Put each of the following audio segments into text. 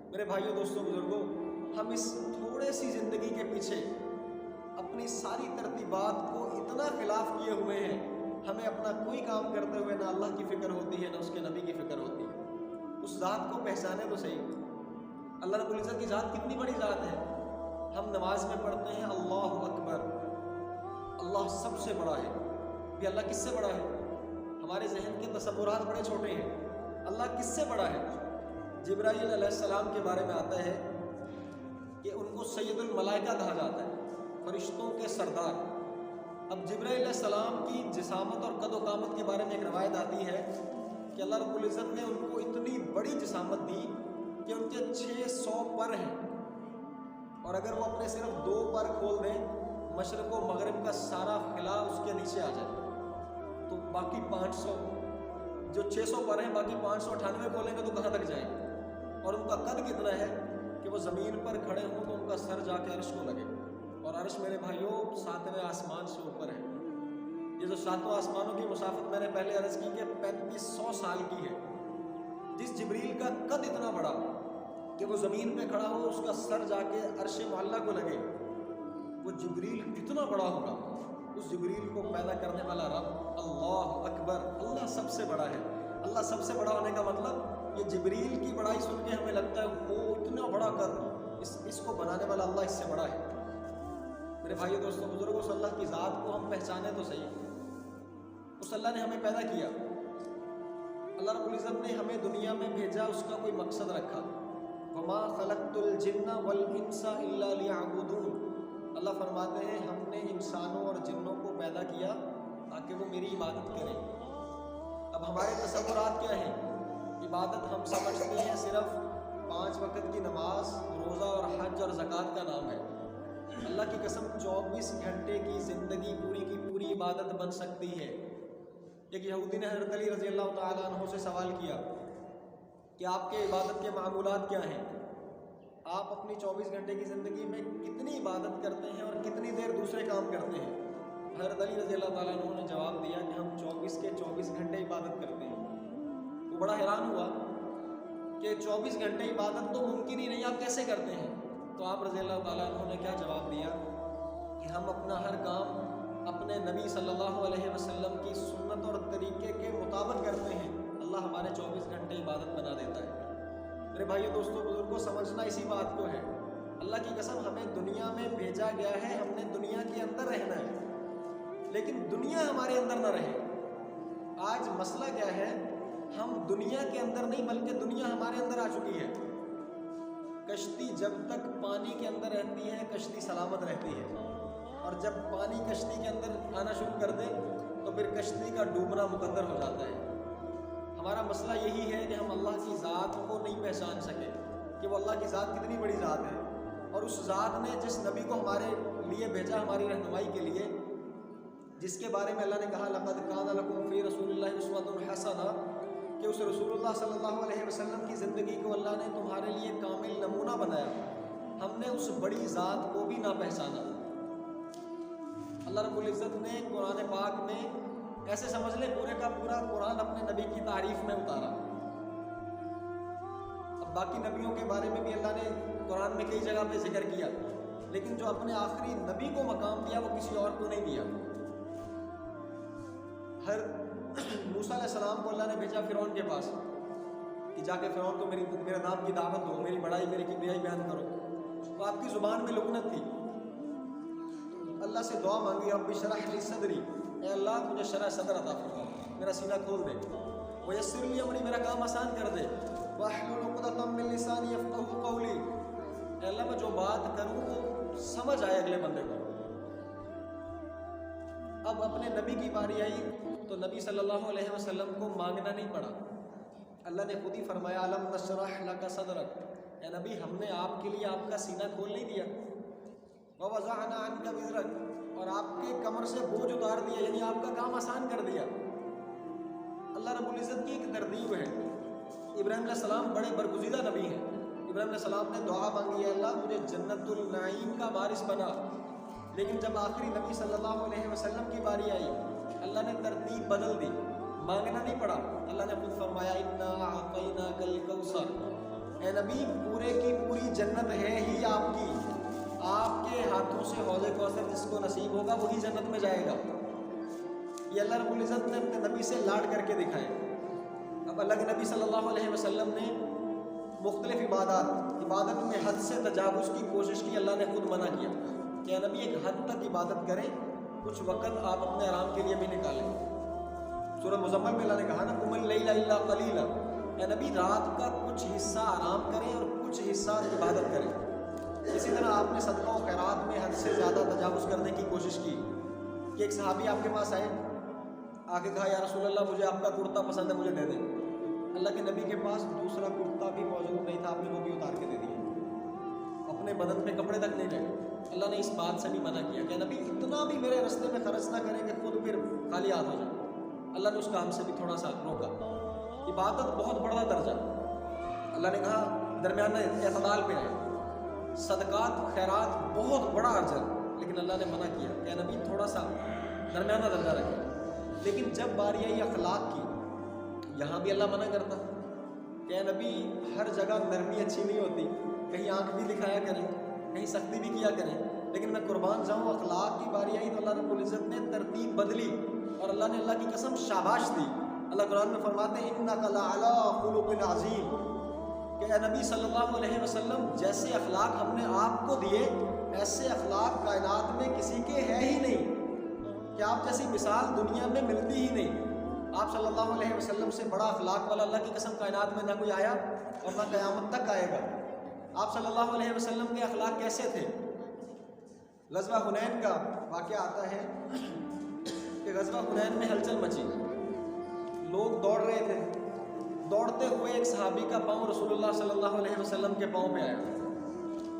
میرے بھائیوں دوستوں بزرگوں، ہم اس تھوڑے سی زندگی کے پیچھے اپنی ساری ترتیبات کو اتنا خلاف کیے ہوئے ہیں، ہمیں اپنا کوئی کام کرتے ہوئے نہ اللہ کی فکر ہوتی ہے نہ اس کے نبی کی فکر ہوتی ہے۔ اس ذات کو پہچانے تو صحیح، اللہ رب العزت کی ذات کتنی بڑی ذات ہے۔ ہم نماز میں پڑھتے ہیں اللہ اکبر، اللہ سب سے بڑا ہے۔ یہ اللہ کس سے بڑا ہے؟ ہمارے ذہن کے تصورات بڑے چھوٹے ہیں۔ اللہ کس سے بڑا ہے؟ جبرائیل علیہ السلام کے بارے میں آتا ہے کہ ان کو سید الملائکہ کہا جاتا ہے، فرشتوں کے سردار۔ اب جبرائیل علیہ السلام کی جسامت اور قد و قامت کے بارے میں ایک روایت آتی ہے کہ اللہ رب العزت نے ان کو اتنی بڑی جسامت دی کہ ان کے 600 پر ہیں، اور اگر وہ اپنے صرف 2 پر کھول دیں، مشرق و مغرب کا سارا خلا اس کے نیچے آ جائے، تو باقی 500 جو 600 پر ہیں، باقی 598 کھولیں گے تو کہاں تک جائیں گے؟ اور ان کا قد کتنا ہے کہ وہ زمین پر کھڑے ہوں تو ان کا سر جا کے عرش کو لگے، اور عرش میرے بھائیوں 7ویں آسمان سے اوپر ہے۔ یہ جو 7 آسمانوں کی مسافت میں نے پہلے عرض کی کہ 3500 سال کی ہے۔ جس جبریل کا قد اتنا بڑا کہ وہ زمین پہ کھڑا ہو، اس کا سر جا کے عرش معلیٰ کو لگے، وہ جبریل کتنا بڑا ہوگا؟ اس جبریل کو پیدا کرنے والا رب اللہ اکبر، اللہ سب سے بڑا ہے۔ اللہ سب سے بڑا ہونے کا مطلب، یہ جبریل کی بڑائی سن کے ہمیں لگتا ہے وہ اتنا بڑا کر، اس کو بنانے والا اللہ اس سے بڑا ہے۔ میرے بھائیو دوستوں بزرگوں، اس اللہ کی ذات کو ہم پہچانے تو صحیح۔ اس اللہ نے ہمیں پیدا کیا، اللہ رب العزت نے ہمیں دنیا میں بھیجا، اس کا کوئی مقصد رکھا۔ وما خلقت الجن والانس الا لیعبدون، اللہ فرماتے ہیں ہم نے انسانوں اور جنوں کو پیدا کیا تاکہ وہ میری عبادت کریں۔ اب ہمارے تصورات کیا ہیں؟ عبادت ہم سمجھتے ہیں صرف 5 وقت کی نماز، روزہ اور حج اور زکوٰۃ کا نام ہے۔ اللہ کی قسم 24 گھنٹے کی زندگی پوری کی پوری عبادت بن سکتی ہے۔ ایک یہودی نے حضرت علی رضی اللہ تعالیٰ عنہ سے سوال کیا کہ آپ کے عبادت کے معمولات کیا ہیں؟ آپ اپنی 24 گھنٹے کی زندگی میں کتنی عبادت کرتے ہیں اور کتنی دیر دوسرے کام کرتے ہیں؟ حضرت علی رضی اللہ تعالیٰ عنہ نے جواب دیا کہ ہم 24 کے 24 گھنٹے عبادت کرتے ہیں۔ وہ بڑا حیران ہوا کہ 24 گھنٹے عبادت تو ممکن ہی نہیں، آپ کیسے کرتے ہیں؟ تو آپ رضی اللہ تعالیٰ عنہ نے کیا جواب دیا کہ ہم اپنا ہر کام اپنے نبی صلی اللہ علیہ وسلم کی سنت اور طریقے کے مطابق کرتے ہیں، اللہ ہمارے 24 گھنٹے عبادت بنا دیتا ہے۔ میرے بھائیو دوستوں بزرگوں، سمجھنا اسی بات کو ہے۔ اللہ کی قسم ہمیں دنیا میں بھیجا گیا ہے، ہم نے دنیا کے اندر رہنا ہے، لیکن دنیا ہمارے اندر نہ رہے۔ آج مسئلہ کیا ہے؟ ہم دنیا کے اندر نہیں بلکہ دنیا ہمارے اندر آ چکی ہے۔ کشتی جب تک پانی کے اندر رہتی ہے کشتی سلامت رہتی ہے، اور جب پانی کشتی کے اندر آنا شروع کر دے تو پھر کشتی کا ڈوبنا مقدر ہو جاتا ہے۔ ہمارا مسئلہ یہی ہے کہ ہم اللہ کی ذات کو نہیں پہچان سکے کہ وہ اللہ کی ذات کتنی بڑی ذات ہے، اور اس ذات نے جس نبی کو ہمارے لیے بھیجا ہماری رہنمائی کے لیے، جس کے بارے میں اللہ نے کہا لقد کان لکم فی رسول اللہ اسوۃ حسنہ، کہ اس رسول اللہ صلی اللہ علیہ وسلم کی زندگی کو اللہ نے تمہارے لیے کامل نمونہ بنایا، ہم نے اس بڑی ذات کو بھی نہ پہچانا۔ اللہ رب العزت نے قرآن پاک میں ایسے سمجھ لے پورے کا پورا قرآن اپنے نبی کی تعریف میں اتارا۔ اب باقی نبیوں کے بارے میں بھی اللہ نے قرآن میں کئی جگہ پہ ذکر کیا، لیکن جو اپنے آخری نبی کو مقام دیا وہ کسی اور کو نہیں دیا۔ موسیٰ علیہ السلام کو اللہ نے بھیجا فرعون کے پاس کہ جا کے فرعون کو میرے نام کی دعوت دو، میری بڑائی میری کبریائی بیان کرو۔ تو آپ کی زبان میں لکنت تھی، اللہ سے دعا مانگی رب اشرح لی صدری، اے اللہ مجھے شرح صدر عطا فرما، میرا سینہ کھول دے، ویسر لی امری، میرا کام آسان کر دے، واحلل عقدۃ من لسانی یفقہوا قولی، اے اللہ میں جو بات کروں وہ سمجھ آئے اگلے بندے کو۔ اب اپنے نبی کی باری آئی تو نبی صلی اللہ علیہ وسلم کو مانگنا نہیں پڑا، اللہ نے خود ہی فرمایا الم نشرح لک صدرک، اے نبی ہم نے آپ کے لیے آپ کا سینہ کھول نہیں دیا، ووضعنا عنک وزرک، اور آپ کے کمر سے بوجھ اتار دیا، یعنی آپ کا کام آسان کر دیا۔ اللہ رب العزت کی ایک ترتیب ہے۔ ابراہیم علیہ السلام بڑے برگزیدہ نبی ہیں، ابراہیم علیہ السلام نے دعا مانگی ہے اللہ مجھے جنت النعیم کا وارث بنا، لیکن جب آخری نبی صلی اللہ علیہ وسلم کی باری آئی اللہ نے ترتیب بدل دی، مانگنا نہیں پڑا، اللہ نے خود فرمایا انا اعطیناک الکوثر، اے نبی پورے کی پوری جنت ہے ہی آپ کی، آپ کے ہاتھوں سے حوض کوثر جس کو نصیب ہوگا وہی جنت میں جائے گا۔ یہ اللہ رب العزت نے اپنے نبی سے لاڈ کر کے دکھائے۔ اب اللہ کے نبی صلی اللہ علیہ وسلم نے مختلف عبادت میں حد سے تجاوز کی کوشش کی، اللہ نے خود منع کیا کہ اے نبی ایک حد تک عبادت کریں، کچھ وقت آپ اپنے آرام کے لیے بھی نکالیں۔ سورہ مزمل میں اللہ نے کہا نا قم اللیل الا قلیلا، اے نبی رات کا کچھ حصہ آرام کریں اور کچھ حصہ عبادت کریں۔ اسی طرح آپ نے صدقہ و خیرات میں حد سے زیادہ تجاوز کرنے کی کوشش کی کہ ایک صحابی آپ کے پاس آئے، آ کے کہا یا رسول اللہ مجھے آپ کا کرتا پسند ہے، مجھے دے دیں۔ اللہ کے نبی کے پاس دوسرا کرتا بھی موجود نہیں تھا، آپ نے وہ بھی اتار کے دے دیا، اپنے بدن پہ کپڑے تک نہیں لے۔ اللہ نے اس بات سے بھی منع کیا کہ نبی اتنا بھی میرے راستے میں خرچ نہ کریں کہ خود پھر خالی ہاتھ ہو جائے۔ اللہ نے اس کام سے بھی تھوڑا سا روکا۔ عبادت بہت بڑا درجہ، اللہ نے کہا درمیانہ اعتدال پہ رہے۔ صدقات خیرات بہت بڑا اجر، لیکن اللہ نے منع کیا کہ نبی تھوڑا سا درمیانہ درجہ رکھے۔ لیکن جب باری آئی اخلاق کی، یہاں بھی اللہ منع کرتا کہ نبی ہر جگہ نرمی اچھی نہیں ہوتی، کہیں آنکھ بھی دکھایا کریں، کہیں سختی بھی کیا کریں، لیکن میں قربان جاؤں اخلاق کی باری آئی تو اللہ رب العزت نے ترتیب بدلی اور اللہ نے اللہ کی قسم شاباش دی۔ اللہ قرآن میں فرماتے ہیں اِنَّكَ لَعَلَىٰ خُلُقٍ عَظِيمٍ کہ اے نبی صلی اللہ علیہ وسلم جیسے اخلاق ہم نے آپ کو دیے ایسے اخلاق کائنات میں کسی کے ہے ہی نہیں، کہ آپ جیسی مثال دنیا میں ملتی ہی نہیں۔ آپ صلی اللہ علیہ وسلم سے بڑا اخلاق والا اللہ کی قسم کائنات میں نہ کوئی آیا اور نہ قیامت تک آئے گا۔ آپ صلی اللہ علیہ وسلم کے اخلاق کیسے تھے؟ غزوہ حنین کا واقعہ آتا ہے کہ غزوہ حنین میں ہلچل مچی، لوگ دوڑ رہے تھے، دوڑتے ہوئے ایک صحابی کا پاؤں رسول اللہ صلی اللہ علیہ وسلم کے پاؤں پہ آیا۔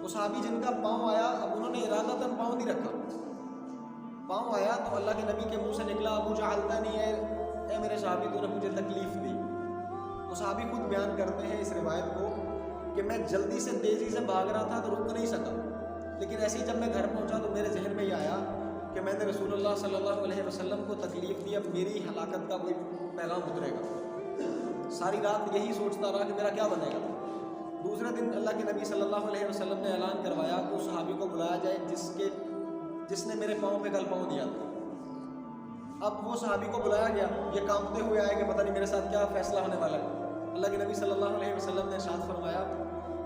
وہ صحابی جن کا پاؤں آیا، اب انہوں نے ارادتاً پاؤں نہیں رکھا، پاؤں آیا تو اللہ کے نبی کے منہ سے نکلا ابو جعلتنی، اے میرے صحابی تو نے مجھے تکلیف دی۔ وہ صحابی خود بیان کرتے ہیں اس روایت کو کہ میں جلدی سے تیزی سے بھاگ رہا تھا تو رک نہیں سکا، لیکن ایسے ہی جب میں گھر پہنچا تو میرے ذہن میں یہ آیا کہ میں نے رسول اللہ صلی اللہ علیہ وسلم کو تکلیف دی، اب میری ہلاکت کا کوئی پیغام اترے گا۔ ساری رات یہی سوچتا رہا کہ میرا کیا بنے گا۔ دوسرے دن اللہ کے نبی صلی اللہ علیہ وسلم نے اعلان کروایا کہ اس صحابی کو بلایا جائے جس نے میرے پاؤں پہ کل پاؤں دیا تھا۔ اب وہ صحابی کو بلایا گیا، یہ کانپتے ہوئے آئے کہ پتہ نہیں میرے ساتھ کیا فیصلہ ہونے والا ہے۔ اللہ کے نبی صلی اللہ علیہ وسلم نے ارشاد فرمایا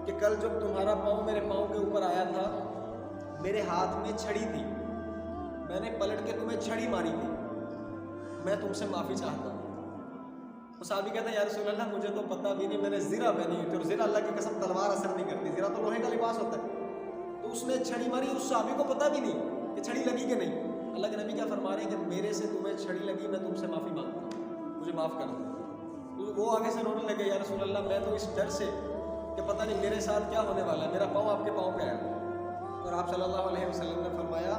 کہ کل جب تمہارا پاؤں میرے پاؤں کے اوپر آیا تھا، میرے ہاتھ میں چھڑی تھی، میں نے پلٹ کے تمہیں چھڑی ماری تھی، میں تم سے معافی چاہتا ہوں۔ وہ صحابی کہتا ہے یا رسول اللہ مجھے تو پتہ بھی نہیں، میں نے زرہ پہنی ہوئی تھی، اور زرہ اللہ کی قسم تلوار اثر نہیں کرتی، زرہ تو لوہے کا لباس ہوتا ہے۔ تو اس نے چھڑی ماری، اس صحابی کو پتہ بھی نہیں کہ چھڑی لگی کہ نہیں۔ اللہ کے نبی کیا فرما رہے ہیں کہ میرے سے تمہیں چھڑی لگی، میں تم سے معافی مانگتا ہوں، مجھے معاف کر دو۔ تو وہ آگے سے رونے لگے یا رسول اللہ میں تو اس ڈر سے کہ پتہ نہیں میرے ساتھ کیا ہونے والا ہے، میرا پاؤں آپ کے پاؤں پہ آیا۔ اور آپ صلی اللہ علیہ وسلم نے فرمایا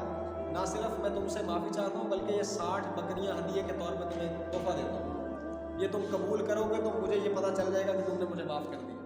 نہ صرف میں تم سے معافی چاہتا ہوں بلکہ یہ 60 بکریاں ہدیے کے طور پہ تمہیں تحفہ دیتا ہوں، یہ تم قبول کرو گے تو مجھے یہ پتہ چل جائے گا کہ تم نے مجھے معاف کر دیا۔